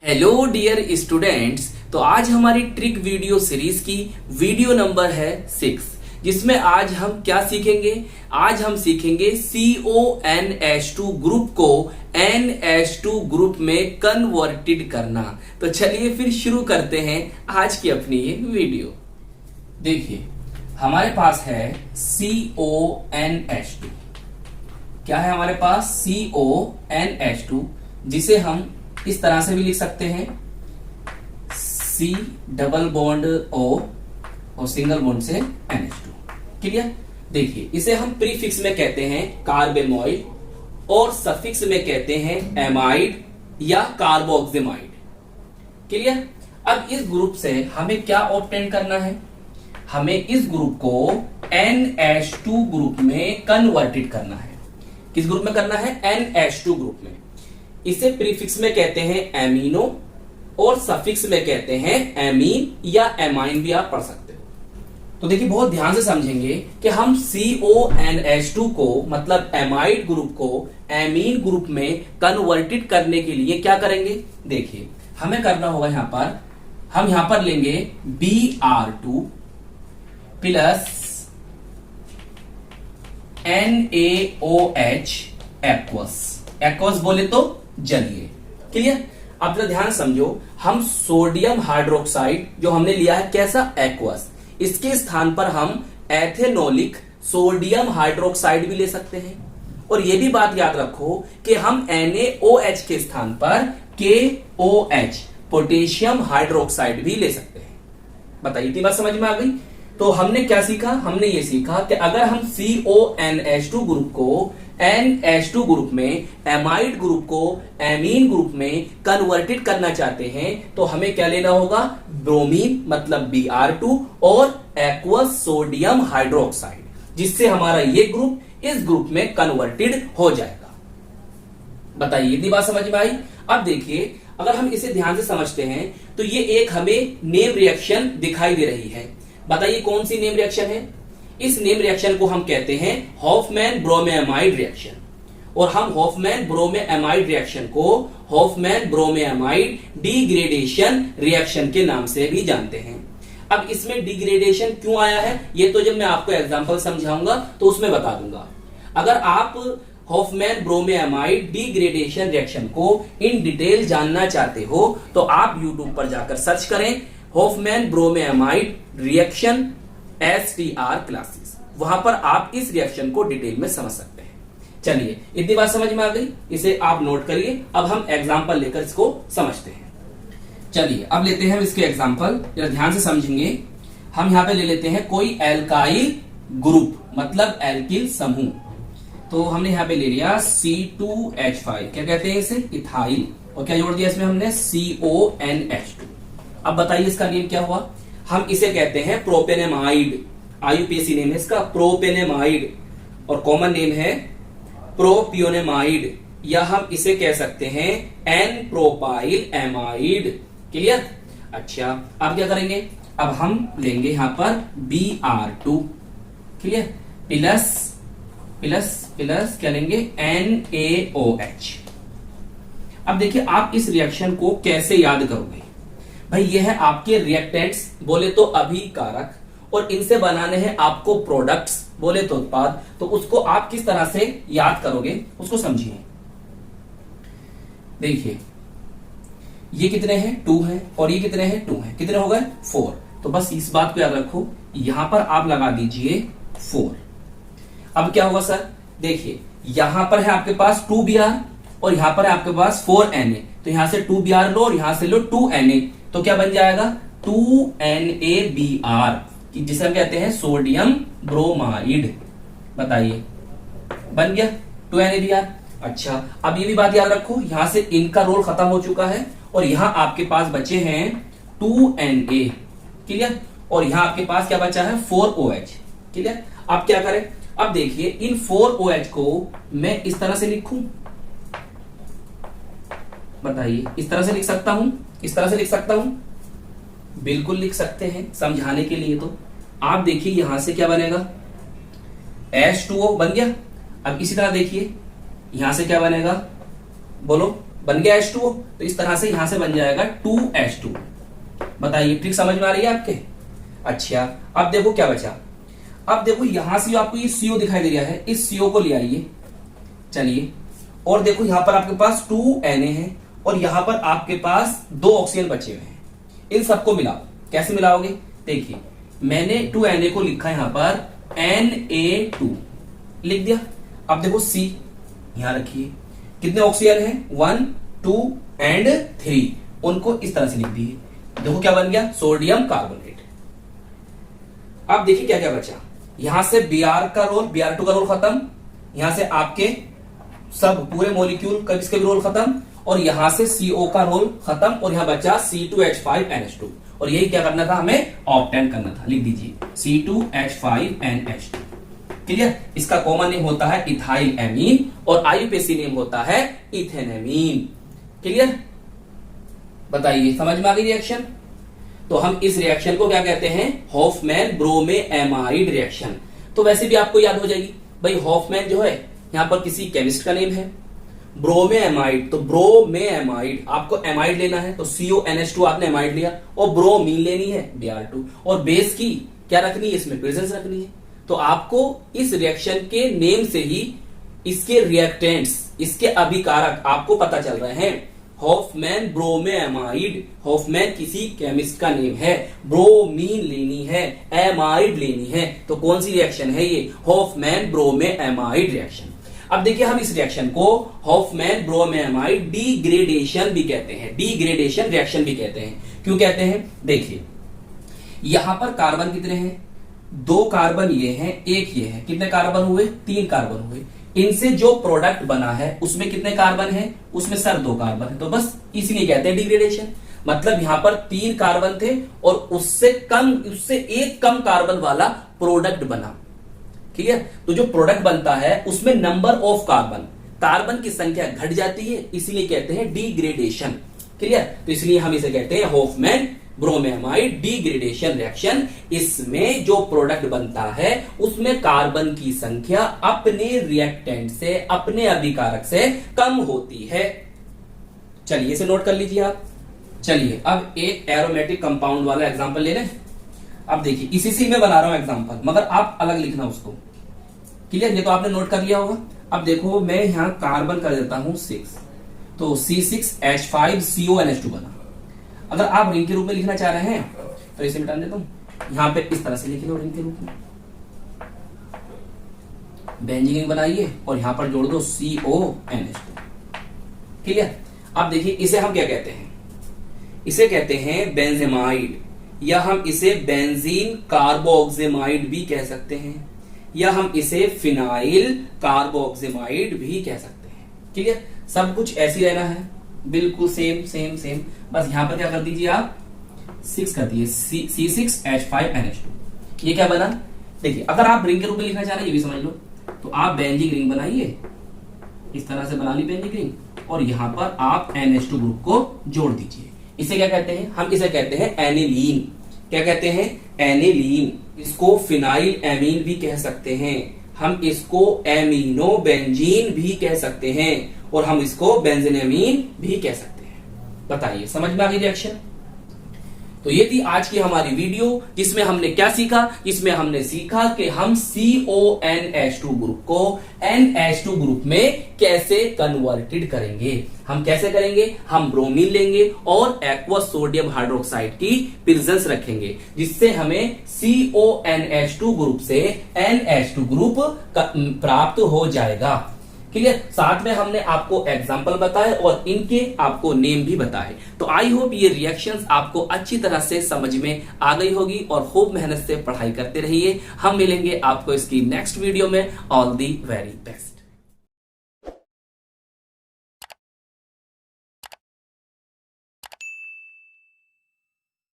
Hello dear students. तो आज हमारी ट्रिक वीडियो सीरीज की वीडियो नंबर है 6, जिसमें आज हम क्या सीखेंगे। आज हम सीखेंगे CONH2 ग्रुप को NH2 ग्रुप में कन्वर्टेड करना। तो चलिए फिर शुरू करते हैं आज की अपनी ये वीडियो। देखिए हमारे पास है CONH2। क्या है हमारे पास? CONH2, जिसे हम इस तरह से भी लिख सकते हैं C डबल बॉन्ड O और सिंगल बॉन्ड से NH2। क्लियर? देखिए इसे हम प्रीफिक्स में कहते हैं कार्बेनॉइड और सफिक्स में कहते हैं एमाइड या कार्बोक्सिमाइड। क्लियर? अब इस ग्रुप से हमें क्या ऑब्टेन करना है? हमें इस ग्रुप को NH2 ग्रुप में कन्वर्टेड करना है। किस ग्रुप में करना है? NH2 ग्रुप में। इसे प्रीफिक्स में कहते हैं एमिनो और सफिक्स में कहते हैं एमीन या एमाइन भी आप पढ़ सकते हो। तो देखिए बहुत ध्यान से समझेंगे कि हम CONH2 को मतलब एमाइड ग्रुप को एमीन ग्रुप में कन्वर्टेड करने के लिए क्या करेंगे। देखिए हमें करना होगा हम यहां पर लेंगे Br2 प्लस NaOH एक्वस बोले तो जलीय। क्लियर? अब जरा ध्यान समझो, हम सोडियम हाइड्रोक्साइड जो हमने लिया है कैसा? एक्वस। इसके स्थान पर हम एथेनोलिक सोडियम हाइड्रोक्साइड भी ले सकते हैं। और यह भी बात याद रखो कि हम NaOH के स्थान पर KOH पोटेशियम हाइड्रोक्साइड भी ले सकते हैं। बताइए इतनी बात समझ में आ गई? तो हमने क्या सीखा? हमने ये सीखा कि अगर हम CONH2 ग्रुप को NH2 ग्रुप में, एमाइड ग्रुप को एमीन ग्रुप में कन्वर्टेड करना चाहते हैं तो हमें क्या लेना होगा? ब्रोमीन मतलब Br2 और एक्वस सोडियम हाइड्रोक्साइड, जिससे हमारा ये ग्रुप इस ग्रुप में कन्वर्टेड हो जाएगा। बताइए इतनी बात समझ में आई? अब देखिए अगर हम इसे ध्यान से समझते हैं तो ये एक हमें नेम रिएक्शन दिखाई दे रही है। बताइए कौन सी नेम रिएक्शन है? इस नेम रिएक्शन को हम कहते हैं हॉफमैन ब्रोमेमाइड रिएक्शन। और हम हॉफमैन ब्रोमेमाइड रिएक्शन को हॉफमैन ब्रोमेमाइड डिग्रेडेशन रिएक्शन के नाम से भी जानते हैं। अब इसमें डिग्रेडेशन क्यों आया है ये तो जब मैं आपको एग्जांपल समझाऊंगा तो उसमें बता दूंगा। अगर आप हॉफमैन ब्रोमेमाइड डिग्रेडेशन रिएक्शन को इन डिटेल जानना चाहते हो तो आप यूट्यूब पर जाकर सर्च करें Hoffmann bromamide reaction STR classes. वहां पर आप इस रिएक्शन को डिटेल में समझ सकते हैं। चलिए इतनी बात समझ में आ गई, इसे आप नोट करिए। अब हम एग्जांपल लेकर इसको समझते हैं। चलिए अब लेते हैं इसके एग्जांपल, जरा ध्यान से समझेंगे। हम यहां पे ले लेते हैं कोई एल्काइल ग्रुप मतलब एल्किल समूह। तो हमने यहां पे ले लिया C2H5, क्या कहते हैं इसे? इथाइल। और क्या जोड़ दिया इसमें हमने? CONH2। अब बताइए इसका नेम क्या हुआ? हम इसे कहते हैं प्रोपेनेमाइड। IUPAC नेम है इसका प्रोपेनेमाइड और कॉमन नेम है प्रोपियोनेमाइड, या हम इसे कह सकते हैं एन प्रोपाइल एमाइड। क्लियर? अच्छा अब क्या करेंगे? अब हम लेंगे यहां पर Br2 clear plus plus plus क्या लेंगे? NaOH। अब देखिए आप इस रिएक्शन को कैसे याद करोगे भाई? ये है आपके रिएक्टेंट्स बोले तो अभिकारक, और इनसे बनाने हैं आपको प्रोडक्ट्स बोले तो उत्पाद। तो उसको आप किस तरह से याद करोगे उसको समझिए। देखिए ये कितने हैं? 2 हैं। और ये कितने हैं? 2 हैं। कितने हो गए? 4। तो बस इस बात को याद रखो, यहां पर आप लगा दीजिए 4। अब क्या होगा सर? देखिए यहां पर है आपके पास 2Br और यहां पर है आपके पास 4Na। तो यहां से 2Br लो और यहां से लो 2Na, तो क्या बन जाएगा? 2NaBr, जिसे हम कहते हैं सोडियम ब्रोमाइड। बताइए बन गया 2NaBr। अच्छा अब ये भी बात याद रखो, यहां से इनका रोल खत्म हो चुका है और यहां आपके पास बचे हैं 2Na। क्लियर? और यहां आपके पास क्या बचा है? 4OH। क्लियर? अब क्या करें? अब देखिए इन 4OH को मैं इस तरह से लिखूं। बताइए इस तरह से लिख सकता हूं? इस तरह से लिख सकता हूं? बिल्कुल लिख सकते हैं समझाने के लिए। तो आप देखिए यहां से क्या बनेगा? H2O बन गया। अब इसी तरह देखिए यहां से क्या बनेगा? बोलो बन गया H2O, तो इस तरह से यहां से बन जाएगा 2H2। बताइए ट्रिक समझ में आ रही है आपके? अच्छा, अब देखो क्या बचा। अब देखो यहां से आपको ये CO दिखाई दे रहा है, इस CO को ले आइए, चलिए, और देखो यहां पर आपके पास 2Na है और यहां पर आपके पास 2 ऑक्सीजन बचे हुए हैं। इन सबको मिलाओ। कैसे मिलाओगे? देखिए मैंने 2Na को लिखा यहां पर Na2 लिख दिया। अब देखो C यहां रखिए, कितने ऑक्सीजन हैं? 1, 2 एंड 3, उनको इस तरह से लिख दिए। देखो क्या बन गया? Sodium carbonate. अब देखिए क्या क्या बचा। यहां से Br का रोल, Br2 का रोल खत्म, यहां से आपके सब पूरे मॉलिक्यूल का इसके भी रोल खत्म, और यहां से CO का रोल खत्म, और यहां बचा C2H5NH2, और यही क्या करना था हमें? ऑब्टेन करना था। लिख दीजिए C2H5NH2। क्लियर? इसका कॉमन नेम होता है इथाइल एमीन और आईयूपीएसी नेम होता है इथेनेमीन। क्लियर? बताइए समझ में आ गई रिएक्शन? तो हम इस रिएक्शन को क्या कहते हैं? Hofmann bromamide reaction. तो वैसे भी आपको याद हो जाएगी भाई, हॉफमैन जो है यहां पर किसी केमिस्ट का नेम है, ब्रोमेएमाइड तो ब्रोमेएमाइड, आपको एमाइड लेना है तो CONH2 आपने एमाइड लिया, और ब्रोमीन लेनी है Br2, और बेस की क्या रखनी है? इसमें प्रेजेंस रखनी है। तो आपको इस रिएक्शन के नेम से ही इसके रिएक्टेंट्स, इसके अभिकारक आपको पता चल रहे हैं। हॉफमैन ब्रोमेएमाइड, हॉफमैन किसी केमिस्ट का नेम है, ब्रोमीन लेनी है, एमाइड लेनी है, तो कौन सी रिएक्शन है ये? Hofmann bromamide reaction. अब देखिए हम इस रिएक्शन को हॉफमैन ब्रोमेएमाइड डिग्रेडेशन भी कहते हैं, डिग्रेडेशन रिएक्शन भी कहते हैं। क्यों कहते हैं? देखिए यहां पर कार्बन कितने हैं? 2 कार्बन ये हैं, 1 ये है, कितने कार्बन हुए? 3 कार्बन हुए। इनसे जो प्रोडक्ट बना है उसमें कितने कार्बन है? उसमें सर 2 कार्बन है, तो बस इसीलिए कहते हैं डिग्रेडेशन। मतलब यहां पर 3 कार्बन थे और उससे 1 कम कार्बन वाला प्रोडक्ट बना। क्लियर? तो जो प्रोडक्ट बनता है उसमें नंबर ऑफ कार्बन की संख्या घट जाती है, इसीलिए कहते हैं डिग्रेडेशन। क्लियर? तो इसलिए हम इसे कहते हैं हॉफमैन ब्रोमेएमाइड डिग्रेडेशन रिएक्शन। इसमें जो प्रोडक्ट बनता है उसमें कार्बन की संख्या अपने रिएक्टेंट से, अपने अभिकारक से कम होती है। चलिए इसे नोट कर लीजिए आप। चलिए अब एक एरोमेटिक कंपाउंड वाला एग्जांपल ले लें। अब देखिए इसी से मैं बना रहा हूं एग्जांपल, मगर आप अलग लिखना उसको। क्लियर? ये तो आपने नोट कर लिया होगा। अब देखो मैं यहां कार्बन कर देता हूं 6, तो C6H5CONH2 बना। अगर आप रिंग के रूप में लिखना चाह रहे हैं तो इसे मिटा देता हूं, यहां पे इस तरह से लिख लो रिंग के रूप में, बेंजीन रिंग बनाइए और यहां पर जोड़ दो CONH2। क्लियर? अब देखिए इसे हम क्या कहते हैं? इसे कहते हैं बेंजेमाइड, या हम इसे बेंजीन कार्बोक्सिमाइड भी कह सकते हैं, या हम इसे फिनाइल कार्बोक्सिमाइड भी कह सकते हैं। क्लियर? सब कुछ ऐसे ही रहना है, बिल्कुल सेम सेम सेम। बस यहां पर क्या कर दीजिए आप? 6 कर दिए, C6H5NH2। ये क्या बना? देखिए अगर आप रिंग के रूप में लिखना चाह रहे हैं ये भी समझ लो, तो आप बेंजीन रिंग बनाइए, इस तरह से बना ली बेंजीन रिंग, और यहां पर आप NH2 ग्रुप को जोड़ दीजिए। इसे क्या कहते हैं? हम इसे कहते हैं एनिलीन। क्या कहते हैं? एनिलीन। इसको फिनाइल एमीन भी कह सकते हैं, हम इसको एमिनो बेंजीन भी कह सकते हैं, और हम इसको बेंजीनेमीन भी कह सकते हैं। बताइए समझ में आ गई रिएक्शन? तो ये थी आज की हमारी वीडियो, जिसमें हमने क्या सीखा? इसमें हमने सीखा कि हम CONH2 ग्रुप को NH2 ग्रुप में कैसे कन्वर्टेड करेंगे। हम कैसे करेंगे? हम ब्रोमीन लेंगे और एक्वस सोडियम हाइड्रोक्साइड की प्रेजेंस रखेंगे, जिससे हमें CONH2 ग्रुप से NH2 ग्रुप प्राप्त हो जाएगा। क्लियर? साथ में हमने आपको एग्जाम्पल बताए और इनके आपको नेम भी बताए। तो आई होप ये रिएक्शंस आपको अच्छी तरह से समझ में आ गई होगी, और खूब मेहनत से पढ़ाई करते रहिए। हम मिलेंगे आपको इसकी नेक्स्ट वीडियो में। All the very best.